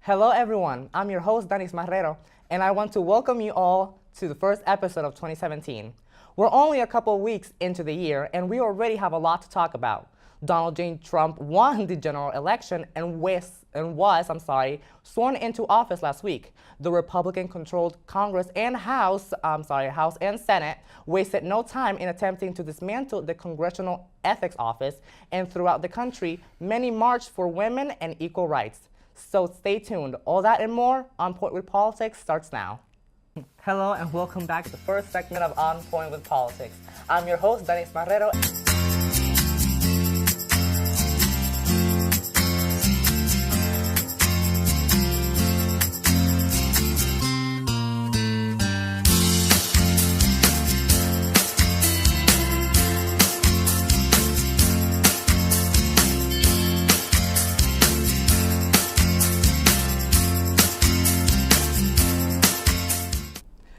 Hello everyone, I'm your host Dennis Marrero, and I want to welcome you all to the first episode of 2017. We're only a couple weeks into the year, and we already have a lot to talk about. Donald J. Trump won the general election and was sworn into office last week. The Republican-controlled Congress and House and Senate wasted no time in attempting to dismantle the Congressional Ethics Office, and throughout the country, many marched for women and equal rights. So stay tuned. All that and more, On Point with Politics starts now. Hello and welcome back to the first segment of On Point with Politics. I'm your host, Dennis Marrero.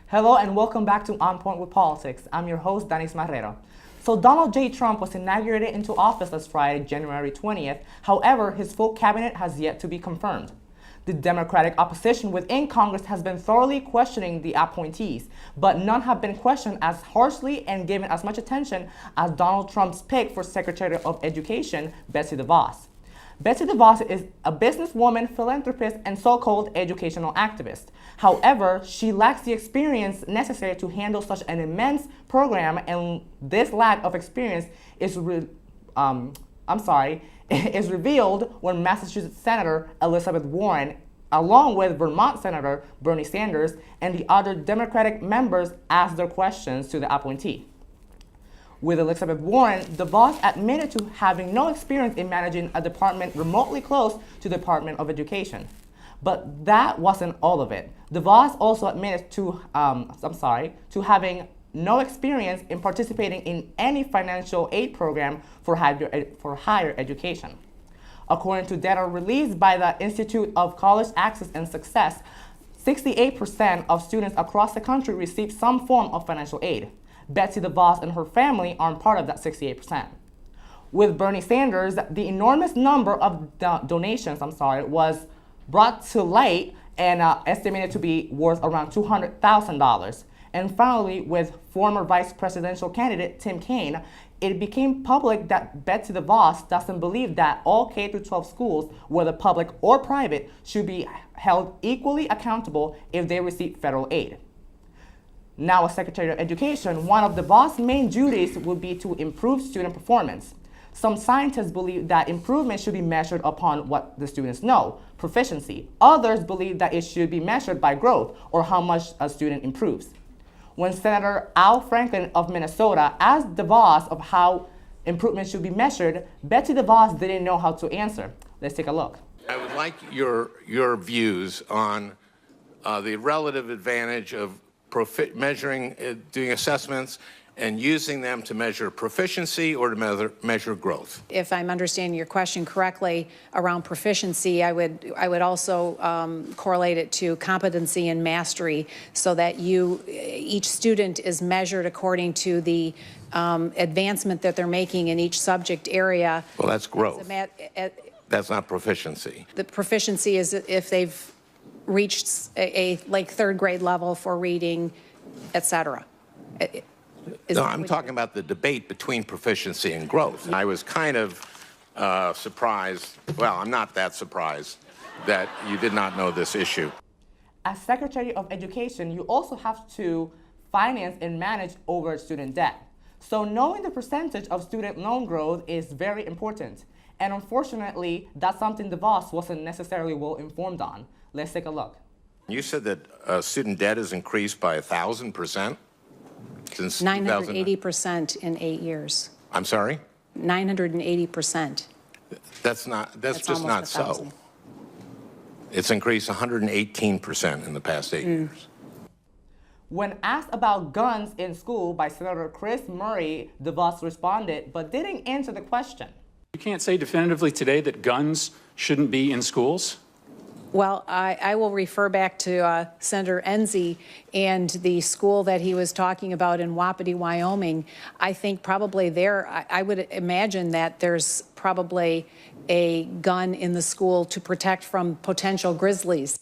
Hello and welcome back to On Point with Politics. I'm your host, Dennis Marrero. So Donald J. Trump was inaugurated into office last Friday, January 20th. However, his full cabinet has yet to be confirmed. The Democratic opposition within Congress has been thoroughly questioning the appointees, but none have been questioned as harshly and given as much attention as Donald Trump's pick for Secretary of Education, Betsy DeVos. Betsy DeVos is a businesswoman, philanthropist, and so-called educational activist. However, she lacks the experience necessary to handle such an immense program, and this lack of experience is revealed when Massachusetts Senator Elizabeth Warren, along with Vermont Senator Bernie Sanders, and the other Democratic members asked their questions to the appointee. With Elizabeth Warren, DeVos admitted to having no experience in managing a department remotely close to the Department of Education. But that wasn't all of it. DeVos also admitted to having no experience in participating in any financial aid program for higher education. According to data released by the Institute of College Access and Success, 68% of students across the country receive some form of financial aid. Betsy DeVos and her family aren't part of that 68%. With Bernie Sanders, the enormous number of donations was brought to light and estimated to be worth around $200,000. And finally, with former vice presidential candidate Tim Kaine, it became public that Betsy DeVos doesn't believe that all K-12 schools, whether public or private, should be held equally accountable if they receive federal aid. Now, as Secretary of Education, one of DeVos' main duties would be to improve student performance. Some scientists believe that improvement should be measured upon what the students know, proficiency. Others believe that it should be measured by growth, or how much a student improves. When Senator Al Franken of Minnesota asked DeVos of how improvement should be measured, Betsy DeVos didn't know how to answer. Let's take a look. I would like your views on the relative advantage of doing assessments and using them to measure proficiency or to measure growth. If I'm understanding your question correctly around proficiency, I would also correlate it to competency and mastery, so that each student is measured according to the advancement that they're making in each subject area. Well, that's growth. That's not proficiency. The proficiency is if they've reached a third grade level for reading, et cetera. No, I'm talking about the debate between proficiency and growth. I was kind of surprised, well, I'm not that surprised that you did not know this issue. As Secretary of Education, you also have to finance and manage over student debt. So knowing the percentage of student loan growth is very important. And unfortunately, that's something DeVos wasn't necessarily well informed on. Let's take a look. You said that student debt has increased by 1,000% since 980% in 8 years. I'm sorry? 980%. That's just not so. It's increased 118% in the past 8 years. When asked about guns in school by Senator Chris Murray, DeVos responded, but didn't answer the question. You can't say definitively today that guns shouldn't be in schools? Well, I will refer back to Senator Enzi and the school that he was talking about in Wapiti, Wyoming. I think probably there, I would imagine that there's probably a gun in the school to protect from potential grizzlies.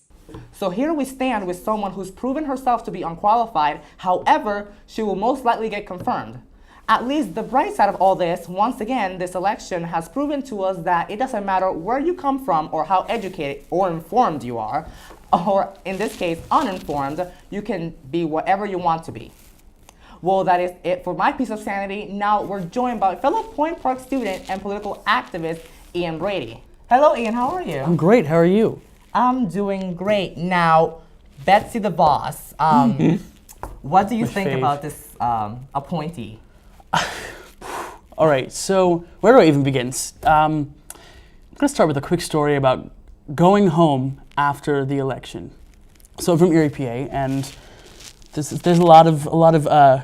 So here we stand with someone who's proven herself to be unqualified. However, she will most likely get confirmed. At least the bright side of all this, once again, this election has proven to us that it doesn't matter where you come from or how educated or informed you are, or in this case, uninformed, you can be whatever you want to be. Well, that is it for my piece of sanity. Now we're joined by fellow Point Park student and political activist, Ian Brady. Hello, Ian, how are you? I'm great, how are you? I'm doing great. Now, Betsy DeVos, what do you think about this appointee? All right, so where do I even begin? I'm going to start with a quick story about going home after the election. So I'm from Erie, PA, and there's a lot of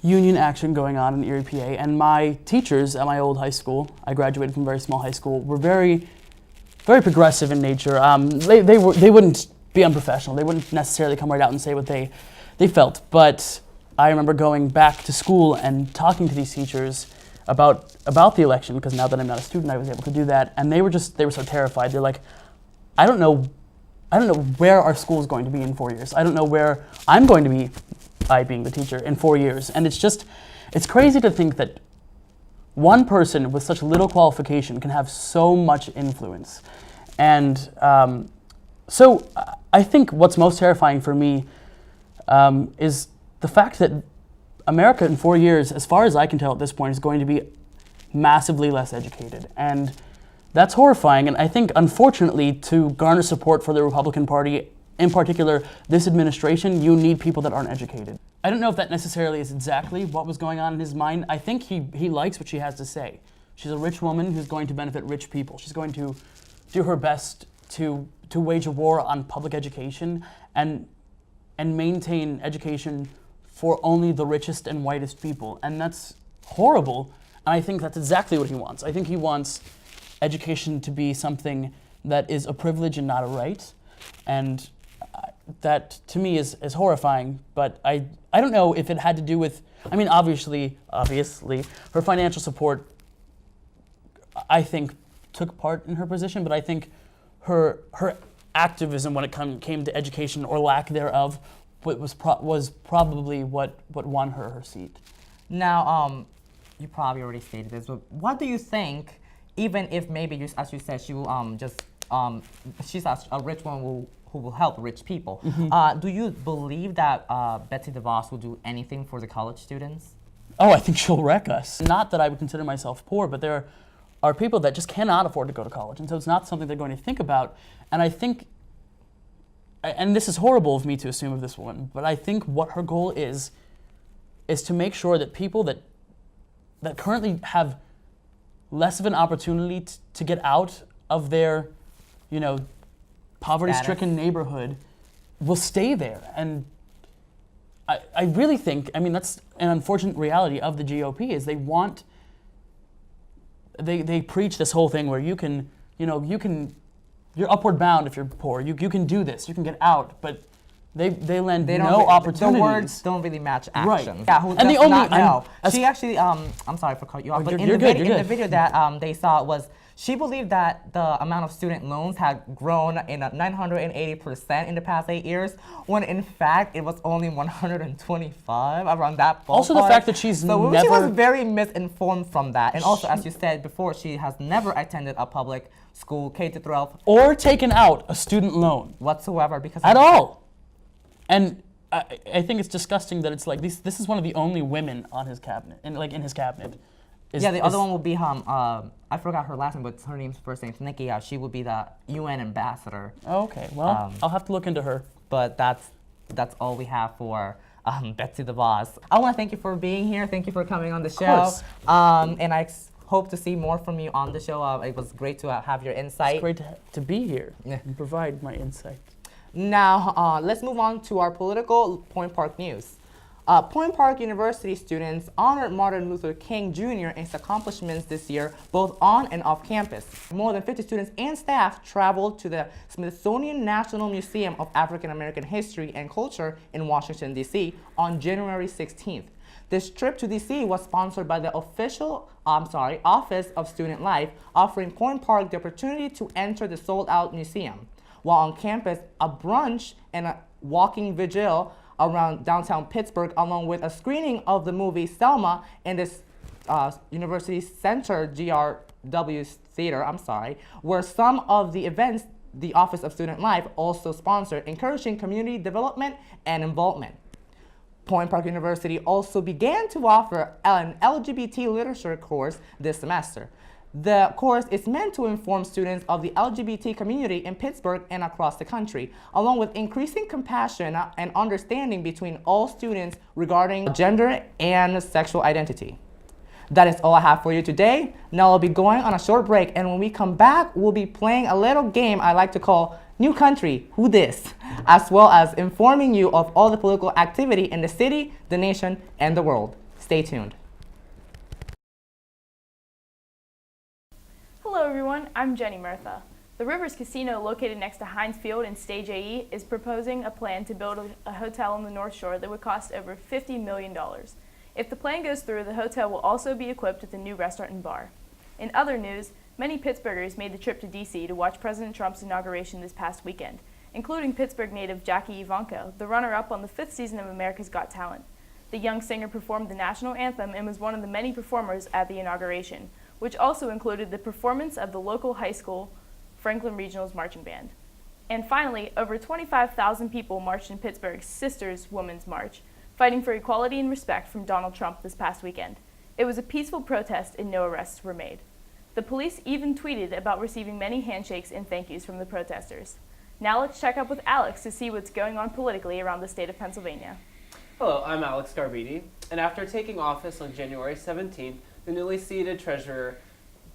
union action going on in Erie, PA, and my teachers at my old high school, I graduated from a very small high school, were very, very progressive in nature. They wouldn't be unprofessional. They wouldn't necessarily come right out and say what they felt, but I remember going back to school and talking to these teachers about the election, because now that I'm not a student, I was able to do that, and they were so terrified. They're like, I don't know where our school is going to be in 4 years. I don't know where I'm going to be, I being the teacher, in 4 years. And it's crazy to think that one person with such little qualification can have so much influence. And so I think what's most terrifying for me is the fact that America in 4 years, as far as I can tell at this point, is going to be massively less educated. And that's horrifying. And I think, unfortunately, to garner support for the Republican Party, in particular this administration, you need people that aren't educated. I don't know if that necessarily is exactly what was going on in his mind. I think he likes what she has to say. She's a rich woman who's going to benefit rich people. She's going to do her best to wage a war on public education and maintain education for only the richest and whitest people. And that's horrible. And I think that's exactly what he wants. I think he wants education to be something that is a privilege and not a right. And that, to me, is horrifying. But I don't know if it had to do with, I mean, obviously, her financial support, I think, took part in her position. But I think her activism when it came to education, or lack thereof, was probably what won her seat. Now, you probably already stated this, but what do you think, even if maybe, as you said, she will she's a rich woman who will help rich people. Mm-hmm. Do you believe that Betsy DeVos will do anything for the college students? Oh, I think she'll wreck us. Not that I would consider myself poor, but there are people that just cannot afford to go to college, and so it's not something they're going to think about. And I think, and this is horrible of me to assume of this woman, but I think what her goal is to make sure that people that currently have less of an opportunity to get out of their, poverty-stricken neighborhood will stay there. And I really think, I mean, that's an unfortunate reality of the GOP, is they preach this whole thing where you're upward bound if you're poor. You can do this. You can get out. But they lend no opportunities. The words don't really match actions. Right. Yeah, who and does the only not know. I'm, She actually, I'm sorry for cutting you off, but in you're the good. video that they saw was, she believed that the amount of student loans had grown in 980% in the past 8 years, when in fact it was only 125, around that ballpark. Also the fact that she was very misinformed from that. And also, as you said before, she has never attended a public school, K to 12, or taken out a student loan whatsoever, because at all. And I think it's disgusting that it's like this is one of the only women on his cabinet, in his cabinet. The other one will be I forgot her last name, but her name's first name's Nikki. She will be the UN ambassador. Okay, well, I'll have to look into her. But that's all we have for Betsy DeVos. I want to thank you for being here. Thank you for coming on the show. Of course. And I hope to see more from you on the show. It was great to have your insight. It's great to be here and provide my insight. Now, let's move on to our political Point Park news. Point Park University students honored Martin Luther King Jr. and his accomplishments this year, both on and off campus. More than 50 students and staff traveled to the Smithsonian National Museum of African American History and Culture in Washington, D.C. on January 16th. This trip to D.C. was sponsored by the Office of Student Life, offering Point Park the opportunity to enter the sold-out museum. While on campus, a brunch and a walking vigil around downtown Pittsburgh, along with a screening of the movie Selma in this University Center GRW Theater, were some of the events the Office of Student Life also sponsored, encouraging community development and involvement. Point Park University also began to offer an LGBT literature course this semester. The course is meant to inform students of the LGBT community in Pittsburgh and across the country, along with increasing compassion and understanding between all students regarding gender and sexual identity. That is all I have for you today. Now I'll be going on a short break, and when we come back, we'll be playing a little game I like to call New Country, Who Dis?, as well as informing you of all the political activity in the city, the nation, and the world. Stay tuned. Hello everyone, I'm Jenny Murtha. The Rivers Casino, located next to Heinz Field in Stage AE, is proposing a plan to build a hotel on the North Shore that would cost over $50 million. If the plan goes through, the hotel will also be equipped with a new restaurant and bar. In other news, many Pittsburghers made the trip to D.C. to watch President Trump's inauguration this past weekend, including Pittsburgh native Jackie Ivanko, the runner-up on the 5th season of America's Got Talent. The young singer performed the national anthem and was one of the many performers at the inauguration, which also included the performance of the local high school Franklin Regional's marching band. And finally, over 25,000 people marched in Pittsburgh's Sisters Women's March, fighting for equality and respect from Donald Trump this past weekend. It was a peaceful protest and no arrests were made. The police even tweeted about receiving many handshakes and thank yous from the protesters. Now let's check up with Alex to see what's going on politically around the state of Pennsylvania. Hello, I'm Alex Garbini, and after taking office on January 17th, the newly seated treasurer,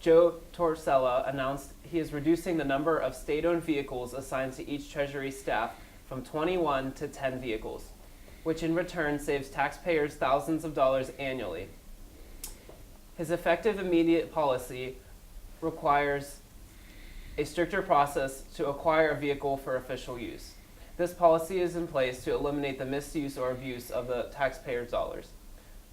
Joe Torsella, announced he is reducing the number of state-owned vehicles assigned to each Treasury staff from 21 to 10 vehicles, which in return saves taxpayers thousands of dollars annually. His effective immediate policy requires a stricter process to acquire a vehicle for official use. This policy is in place to eliminate the misuse or abuse of the taxpayers' dollars.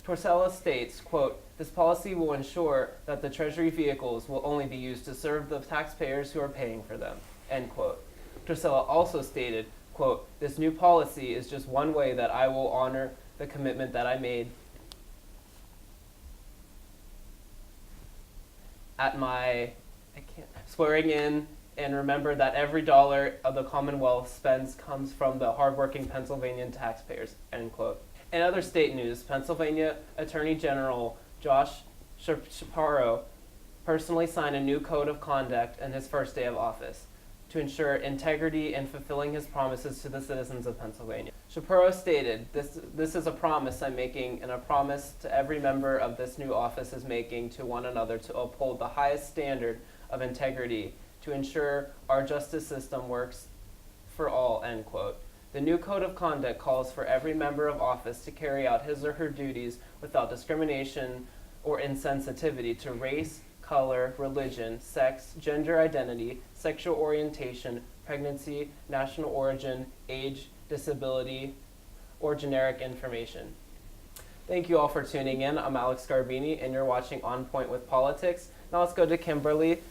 Torsella states, quote, "This policy will ensure that the Treasury vehicles will only be used to serve the taxpayers who are paying for them," end quote. Torsella also stated, quote, "This new policy is just one way that I will honor the commitment that I made at my swearing in, and remember that every dollar of the Commonwealth spends comes from the hardworking Pennsylvanian taxpayers," end quote. In other state news, Pennsylvania Attorney General Josh Shapiro personally signed a new code of conduct in his first day of office to ensure integrity in fulfilling his promises to the citizens of Pennsylvania. Shapiro stated, this is a promise I'm making, and a promise to every member of this new office is making to one another to uphold the highest standard of integrity to ensure our justice system works for all," end quote. The new code of conduct calls for every member of office to carry out his or her duties without discrimination or insensitivity to race, color, religion, sex, gender identity, sexual orientation, pregnancy, national origin, age, disability, or generic information. Thank you all for tuning in. I'm Alex Garbini, and you're watching On Point with Politics. Now let's go to Kimberly,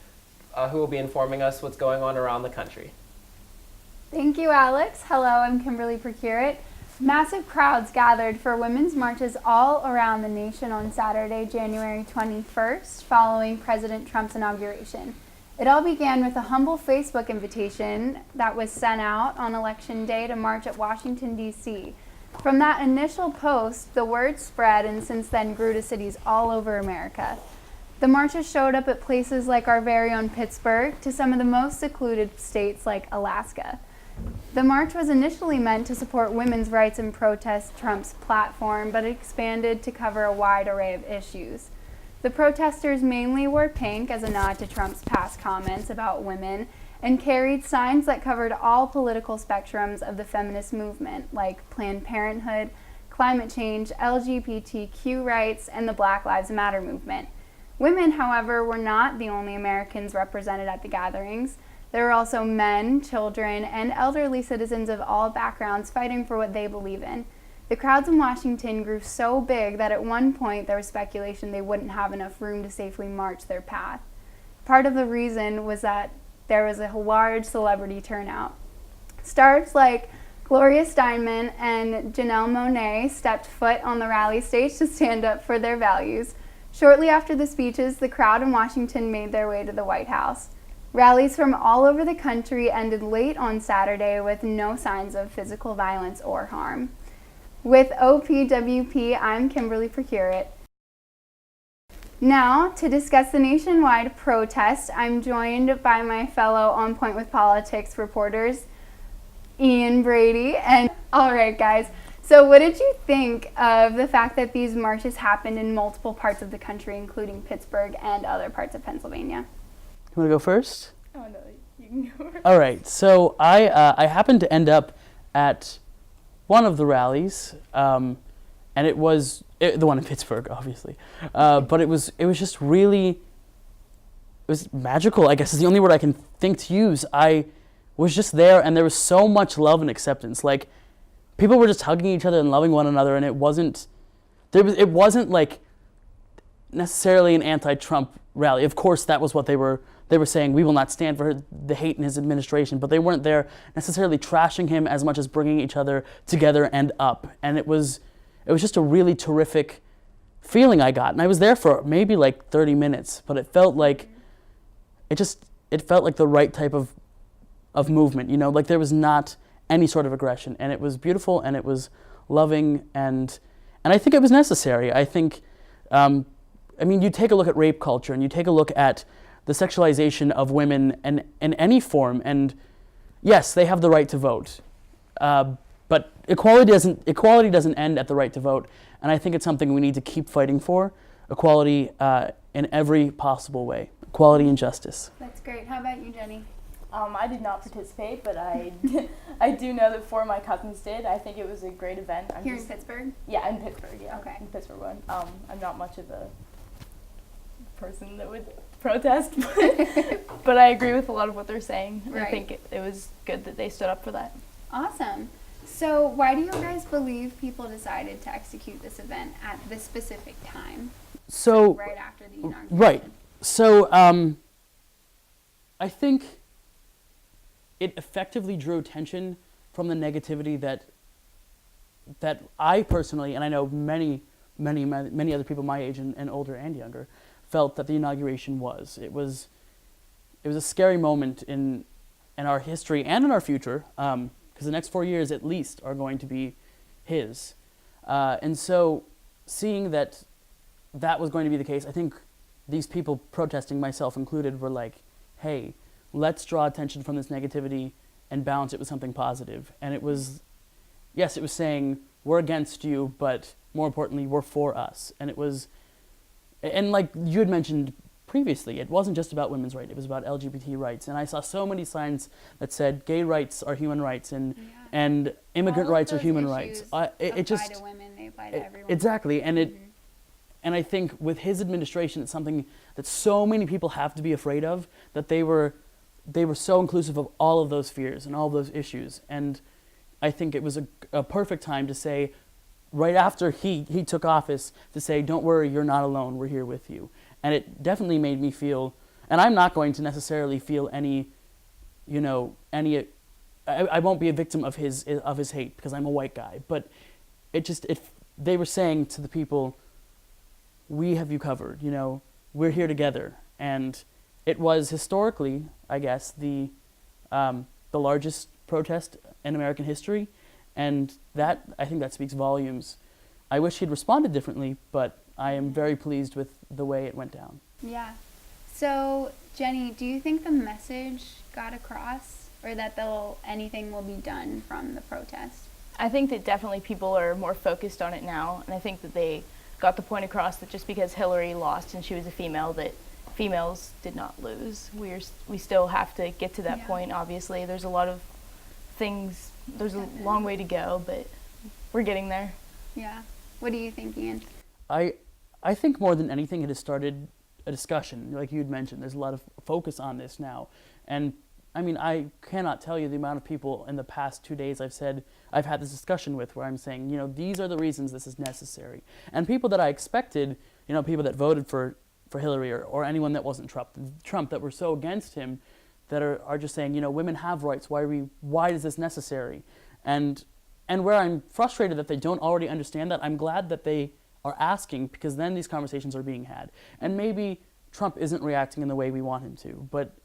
who will be informing us what's going on around the country. Thank you, Alex. Hello, I'm Kimberly Procurate. Massive crowds gathered for women's marches all around the nation on Saturday, January 21st, following President Trump's inauguration. It all began with a humble Facebook invitation that was sent out on Election Day to march at Washington, D.C. From that initial post, the word spread and since then grew to cities all over America. The marches showed up at places like our very own Pittsburgh to some of the most secluded states like Alaska. The march was initially meant to support women's rights and protest Trump's platform, but it expanded to cover a wide array of issues. The protesters mainly wore pink as a nod to Trump's past comments about women and carried signs that covered all political spectrums of the feminist movement, like Planned Parenthood, climate change, LGBTQ rights, and the Black Lives Matter movement. Women, however, were not the only Americans represented at the gatherings. There were also men, children, and elderly citizens of all backgrounds fighting for what they believe in. The crowds in Washington grew so big that at one point there was speculation they wouldn't have enough room to safely march their path. Part of the reason was that there was a large celebrity turnout. Stars like Gloria Steinman and Janelle Monáe stepped foot on the rally stage to stand up for their values. Shortly after the speeches, the crowd in Washington made their way to the White House. Rallies from all over the country ended late on Saturday with no signs of physical violence or harm. With OPWP, I'm Kimberly Procurett. Now, to discuss the nationwide protest, I'm joined by my fellow On Point with Politics reporters, Ian Brady. And all right, guys, so what did you think of the fact that these marches happened in multiple parts of the country, including Pittsburgh and other parts of Pennsylvania? You want to go first? Oh, no, you can go first. All right. So I happened to end up at one of the rallies, and it was the one in Pittsburgh, obviously. But it was just really, it was magical, I guess is the only word I can think to use. I was just there, and there was so much love and acceptance. Like, people were just hugging each other and loving one another, and it wasn't like necessarily an anti-Trump rally. Of course, that was what they were saying. We will not stand for the hate in his administration, but they weren't there necessarily trashing him as much as bringing each other together and up. And it was just a really terrific feeling I got. And I was there for maybe like 30 minutes, but it felt like the right type of movement, like there was not any sort of aggression, and it was beautiful, and it was loving, and I think it was necessary. I think, you take a look at rape culture, and you take a look at the sexualization of women in any form, and yes, they have the right to vote, but equality doesn't end at the right to vote, and I think it's something we need to keep fighting for, equality in every possible way, equality and justice. That's great. How about you, Jenny? I did not participate, but I do know that four of my cousins did. I think it was a great event. Here in Pittsburgh? Yeah, in Pittsburgh, yeah. Okay. In Pittsburgh one. I'm not much of a person that would protest, but I agree with a lot of what they're saying. Right. I think it was good that they stood up for that. Awesome. So why do you guys believe people decided to execute this event at this specific time? So right after the inauguration? Right. So I think it effectively drew attention from the negativity that I personally, and I know many other people my age and older and younger, felt that the inauguration was. It was a scary moment in our history and in our future, because the next 4 years at least are going to be his. And so seeing that was going to be the case, I think these people protesting, myself included, were like, hey, let's draw attention from this negativity and balance it with something positive. And it was saying, we're against you, but more importantly, we're for us. And like you had mentioned previously, it wasn't just about women's rights, it was about LGBT rights. And I saw so many signs that said gay rights are human rights and immigrant rights are human rights. It just apply to women, they apply to everyone. Exactly, and and I think with his administration, it's something that so many people have to be afraid of, that they were so inclusive of all of those fears and all of those issues. And I think it was a perfect time to say, right after he took office, to say, don't worry, you're not alone, we're here with you. And it definitely made me feel, and I'm not going to necessarily feel I won't be a victim of his hate because I'm a white guy, but they were saying to the people, we have you covered, we're here together. And it was historically, I guess, the largest protest in American history, and I think that speaks volumes. I wish he'd responded differently, but I am very pleased with the way it went down. Yeah. So, Jenny, do you think the message got across, or that anything will be done from the protest? I think that definitely people are more focused on it now, and I think that they got the point across that just because Hillary lost and she was a female, that females did not lose. We still have to get to that point, obviously. There's a lot of things, there's a long way to go, but we're getting there. Yeah. What do you think, Ian? I think more than anything it has started a discussion. Like you'd mentioned, there's a lot of focus on this now. And I mean, I cannot tell you the amount of people in the past 2 days I've had this discussion with where I'm saying, these are the reasons this is necessary. And people that I expected, people that voted for Hillary or anyone that wasn't Trump that were so against him that are just saying, women have rights. Why is this necessary? And where I'm frustrated that they don't already understand that, I'm glad that they are asking, because then these conversations are being had. And maybe Trump isn't reacting in the way we want him to, but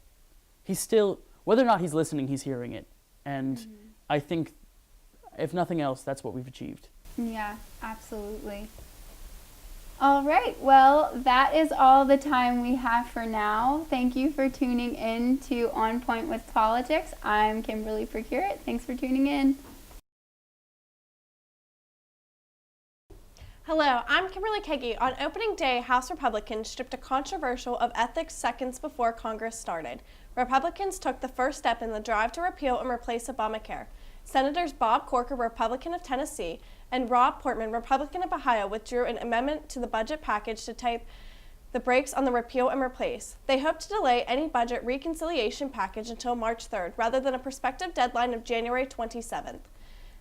he's still, whether or not he's listening, he's hearing it. And I think, if nothing else, that's what we've achieved. Yeah, absolutely. All right, well, that is all the time we have for now. Thank you for tuning in to On Point with Politics. I'm Kimberly Procurett. Thanks for tuning in. Hello, I'm Kimberly Kege. On opening day, House Republicans stripped a controversial of ethics seconds before Congress started. Republicans took the first step in the drive to repeal and replace Obamacare. Senators Bob Corker, Republican of Tennessee, and Rob Portman, Republican of Ohio, withdrew an amendment to the budget package to type the brakes on the repeal and replace. They hope to delay any budget reconciliation package until March 3rd, rather than a prospective deadline of January 27th.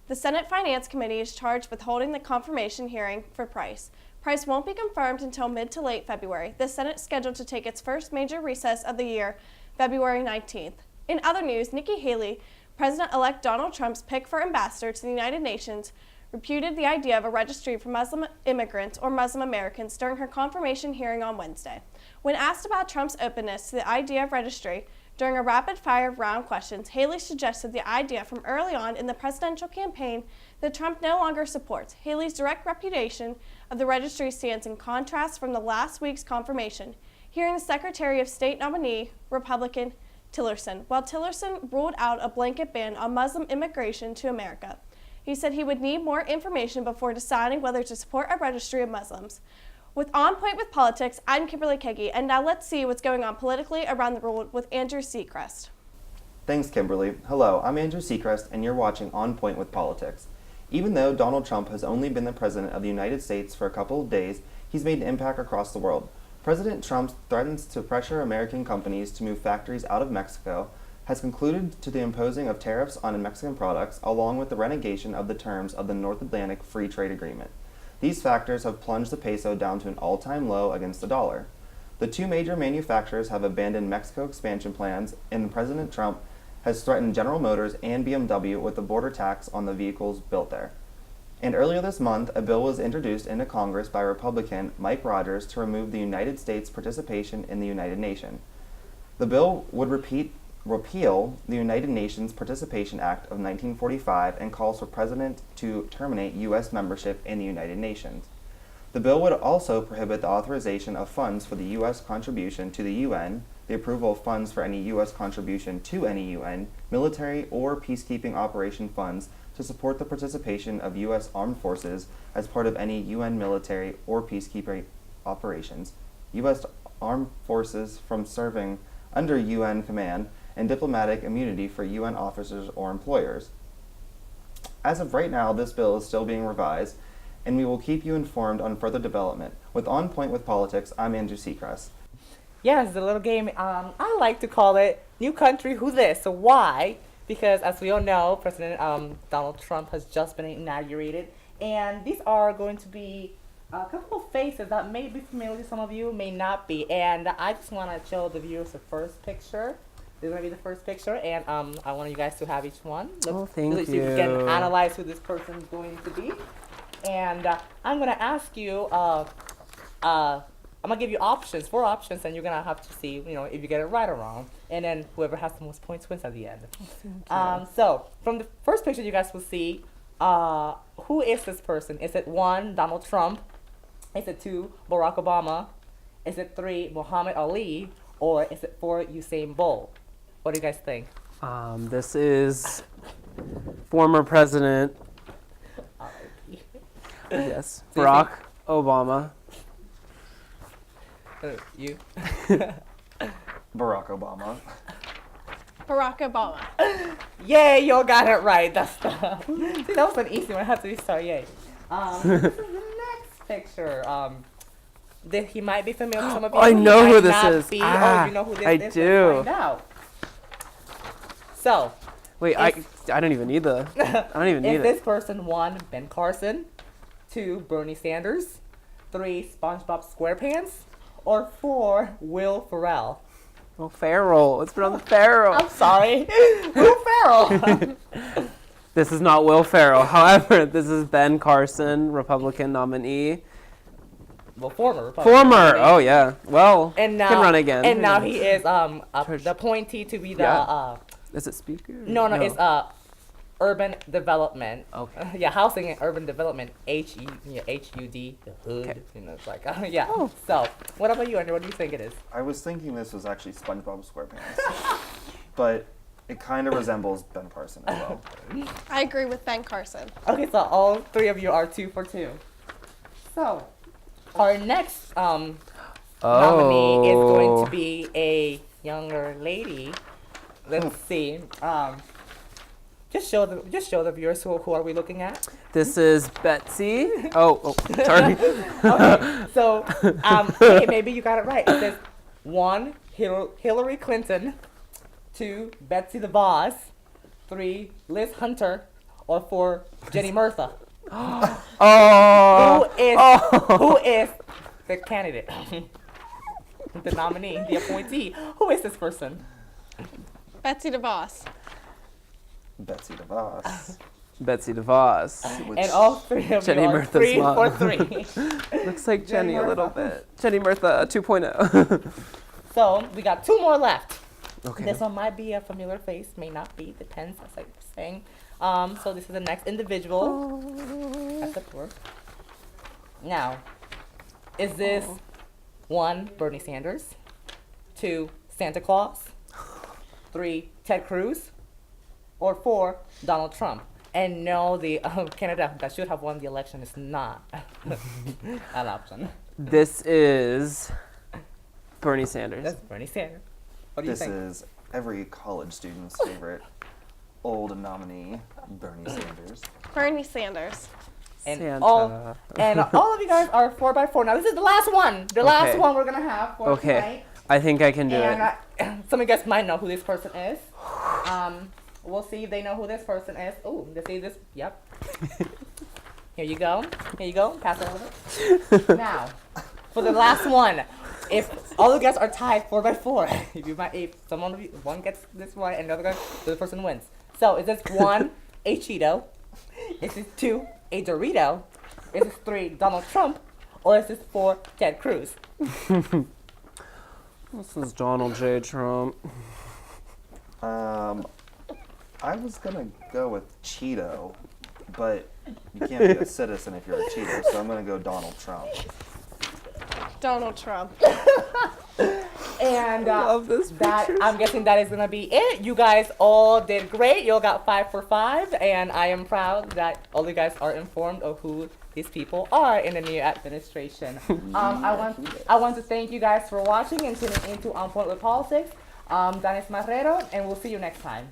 The Senate Finance Committee is charged with holding the confirmation hearing for Price. Price won't be confirmed until mid to late February. The Senate is scheduled to take its first major recess of the year, February 19th. In other news, Nikki Haley, President-elect Donald Trump's pick for ambassador to the United Nations, repudiated the idea of a registry for Muslim immigrants or Muslim Americans during her confirmation hearing on Wednesday. When asked about Trump's openness to the idea of registry, during a rapid-fire round questions, Haley suggested the idea from early on in the presidential campaign that Trump no longer supports. Haley's direct repudiation of the registry stands in contrast from the last week's confirmation, hearing the Secretary of State nominee, Republican Tillerson. While Tillerson ruled out a blanket ban on Muslim immigration to America, he said he would need more information before deciding whether to support a registry of Muslims. With On Point with Politics, I'm Kimberly Kege, and now let's see what's going on politically around the world with Andrew Seacrest. Thanks, Kimberly. Hello, I'm Andrew Seacrest, and you're watching On Point with Politics. Even though Donald Trump has only been the president of the United States for a couple of days, he's made an impact across the world. President Trump threatens to pressure American companies to move factories out of Mexico, has concluded to the imposing of tariffs on Mexican products, along with the renegation of the terms of the North Atlantic Free Trade Agreement. These factors have plunged the peso down to an all-time low against the dollar. The two major manufacturers have abandoned Mexico expansion plans, and President Trump has threatened General Motors and BMW with a border tax on the vehicles built there. And earlier this month, a bill was introduced into Congress by Republican Mike Rogers to remove the United States' participation in the United Nations. The bill would repeal the United Nations Participation Act of 1945 and calls for President to terminate U.S. membership in the United Nations. The bill would also prohibit the authorization of funds for the U.S. contribution to the UN, the approval of funds for any U.S. contribution to any UN, military or peacekeeping operation funds to support the participation of U.S. armed forces as part of any UN military or peacekeeping operations, U.S. armed forces from serving under UN command, and diplomatic immunity for UN officers or employers. As of right now, this bill is still being revised, and we will keep you informed on further development. With On Point with Politics, I'm Andrew Seacrest. Yes, the little game, I like to call it New Country, Who This? So why? Because as we all know, President Donald Trump has just been inaugurated, and these are going to be a couple of faces that may be familiar to some of you, may not be. And I just want to show the viewers the first picture. This is going to be the first picture, and I want you guys to have each one. Thank you. So you can analyze who this person is going to be. And I'm going to ask you, I'm going to give you options, 4 options, and you're going to have to see, if you get it right or wrong. And then whoever has the most points wins at the end. So from the first picture, you guys will see, who is this person? Is it 1, Donald Trump? Is it 2, Barack Obama? Is it 3, Muhammad Ali? Or is it 4, Usain Bolt? What do you guys think? This is former President, yes, Barack Obama. You? Barack Obama. Barack Obama. Yay, y'all got it right. That's the. See, that was an easy one. I had to restart. Yay. This is the next picture. He might be familiar with some of you. I He know who might this not is. be. Ah, Oh, you know who this I is? do. Let's find out. So, Wait, I don't even need the. I don't even need is it. this person 1, Ben Carson, 2, Bernie Sanders, 3, SpongeBob SquarePants, or 4, Will Ferrell? Oh, Farrell. Let's put on the Farrell. I'm sorry, Will Ferrell. This is not Will Ferrell. However, this is Ben Carson, Republican nominee. Well, former Republican Former. nominee. Oh yeah. Well, And now can run again. And now he is the appointee to be the Yeah. Is it Speaker? no, it's urban development. Okay. Yeah, housing and urban development. HUD, the hood. Okay. You know, it's like yeah. So, what about you, Andrew? What do you think it is? I was thinking this was actually SpongeBob SquarePants, but it kind of resembles Ben Carson as well. I agree with Ben Carson. Okay, so all 3 of you are 2 for 2. So, our next nominee is going to be a younger lady. Let's see. Just show the viewers who are we looking at. This is Betsy. Oh, sorry. Okay, so hey, maybe you got it right. It says 1, Hillary Clinton, 2, Betsy DeVos, 3, Liz Hunter, or 4, Jenny Murtha. Oh. Who is the candidate? The nominee, the appointee. Who is this person? Betsy DeVos. Betsy DeVos. Betsy DeVos. Which And all 3 of Jenny you are Murtha's 3 mom. for 3. Looks like Jenny Jenny a little Murtha. bit. Jenny Murtha 2.0. So we got 2 more left. Okay. This one might be a familiar face, may not be, depends, as I was saying. So this is the next individual. That's the tour. Now, is this 1, Bernie Sanders, 2, Santa Claus, 3, Ted Cruz, or 4, Donald Trump? And no, the candidate that should have won the election is not an option. This is Bernie Sanders. That's Bernie Sanders. What do you this think? is every college student's favorite old nominee, Bernie Sanders. Bernie Sanders. And Santa. all of you guys are 4x4. Now this is the last one. The last Okay. one we're gonna have for Okay. tonight. I think I can do it. And some of you guys might know who this person is. We'll see if they know who this person is. Oh, they see this. Yep. Here you go. Here you go. Pass it over. Now, for the last one, if all of you guys are tied 4x4, if someone of you, one gets this one and the other guy, the person wins. So is this 1, a Cheeto? Is this 2, a Dorito? Is this 3, Donald Trump? Or is this 4, Ted Cruz? This is Donald J. Trump. I was gonna go with Cheeto, but you can't be a citizen if you're a Cheeto, so I'm gonna go Donald Trump. Donald Trump. And love this that picture. I'm guessing that is gonna be it. You guys all did great. You all got 5 for 5, and I am proud that all you guys are informed of who these people are in the new administration. I want to thank you guys for watching and tuning into On Point with Politics. That is Marrero, and we'll see you next time.